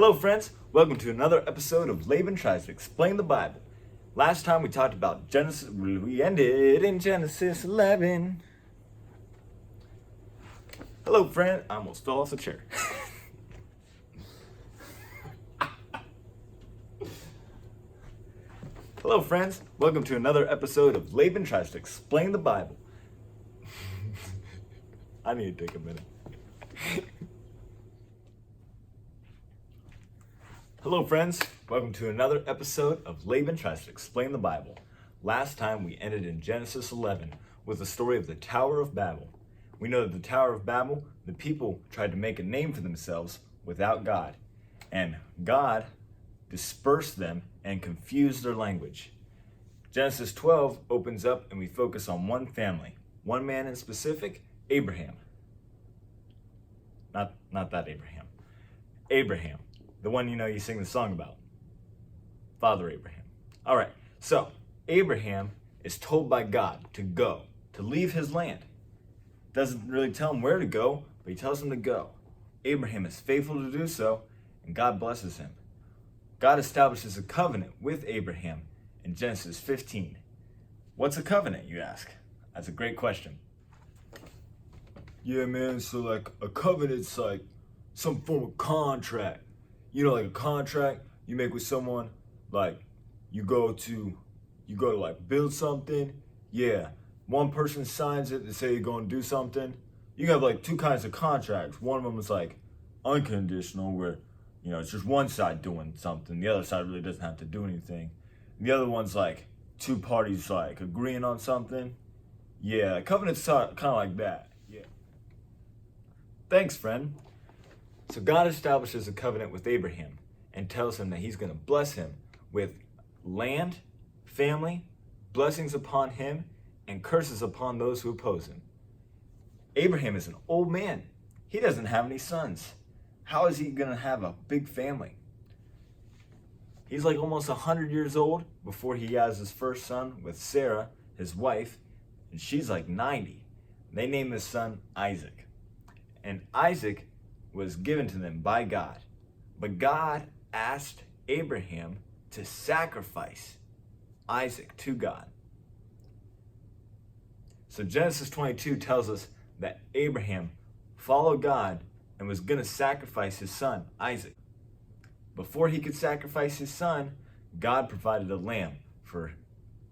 Hello friends, welcome to another episode of Laban Tries to Explain the Bible. Last time we talked about Genesis, we ended in Genesis 11. Hello friend, I almost fell off the chair. Hello friends, welcome to another episode of Laban Tries to Explain the Bible. I need to take a minute. Hello friends, welcome to another episode of Laban Tries to Explain the Bible. Last time we ended in Genesis 11 with the story of the Tower of Babel. We know that the Tower of Babel, the people tried to make a name for themselves without God, and God dispersed them and confused their language. Genesis 12 opens up and we focus on one family, one man in specific, Abraham. Not that Abraham. Abraham. The one you sing the song about. Father Abraham. All right, so Abraham is told by God to go, to leave his land. Doesn't really tell him where to go, but he tells him to go. Abraham is faithful to do so, and God blesses him. God establishes a covenant with Abraham in Genesis 15. What's a covenant, you ask? That's a great question. Yeah, man, so like a covenant's like some form of contract. Like a contract you make with someone, like you go to like build something. Yeah, one person signs it to say you're going to do something. You have like two kinds of contracts. One of them is like unconditional, where it's just one side doing something, the other side really doesn't have to do anything. And the other one's like two parties like agreeing on something. Yeah, covenant's kind of like that. Yeah. Thanks, friend. So God establishes a covenant with Abraham and tells him that he's going to bless him with land, family, blessings upon him, and curses upon those who oppose him. Abraham is an old man. He doesn't have any sons. How is he going to have a big family? He's like almost 100 years old before he has his first son with Sarah, his wife, and she's like 90. They name his son Isaac. And Isaac was given to them by God. But God asked Abraham to sacrifice Isaac to God. So Genesis 22 tells us that Abraham followed God and was going to sacrifice his son, Isaac. Before he could sacrifice his son, God provided a lamb for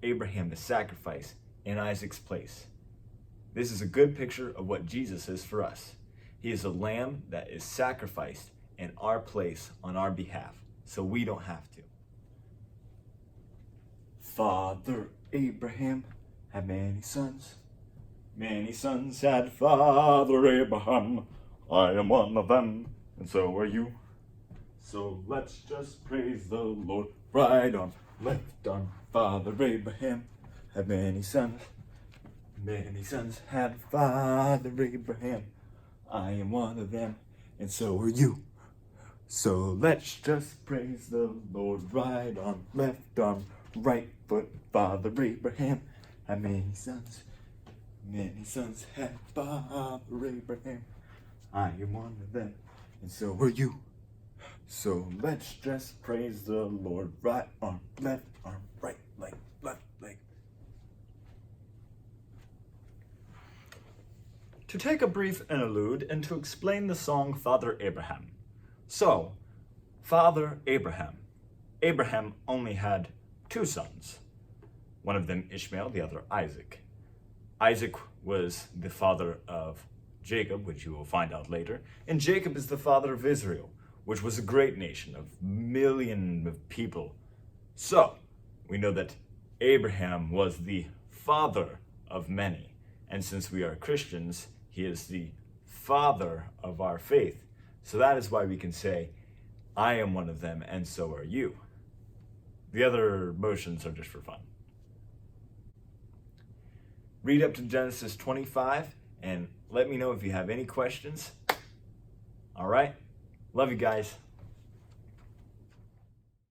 Abraham to sacrifice in Isaac's place. This is a good picture of what Jesus is for us. He is a lamb that is sacrificed in our place on our behalf, so we don't have to. Father Abraham had many sons. Many sons had Father Abraham. I am one of them, and so are you. So let's just praise the Lord. Right arm, left arm. Father Abraham had many sons. Many sons had Father Abraham. I am one of them, and so are you. So let's just praise the Lord. Right arm, left arm, right foot. Father Abraham had many sons. Many sons had Father Abraham. I am one of them, and so are you. So let's just praise the Lord. Right arm, left arm, right leg, left leg. To take a brief interlude and to explain the song Father Abraham. So, Father Abraham. Abraham only had two sons. One of them Ishmael, the other Isaac. Isaac was the father of Jacob, which you will find out later. And Jacob is the father of Israel, which was a great nation of millions of people. So, we know that Abraham was the father of many. And since we are Christians, he is the father of our faith. So that is why we can say, I am one of them, and so are you. The other motions are just for fun. Read up to Genesis 25, and let me know if you have any questions. All right? Love you guys.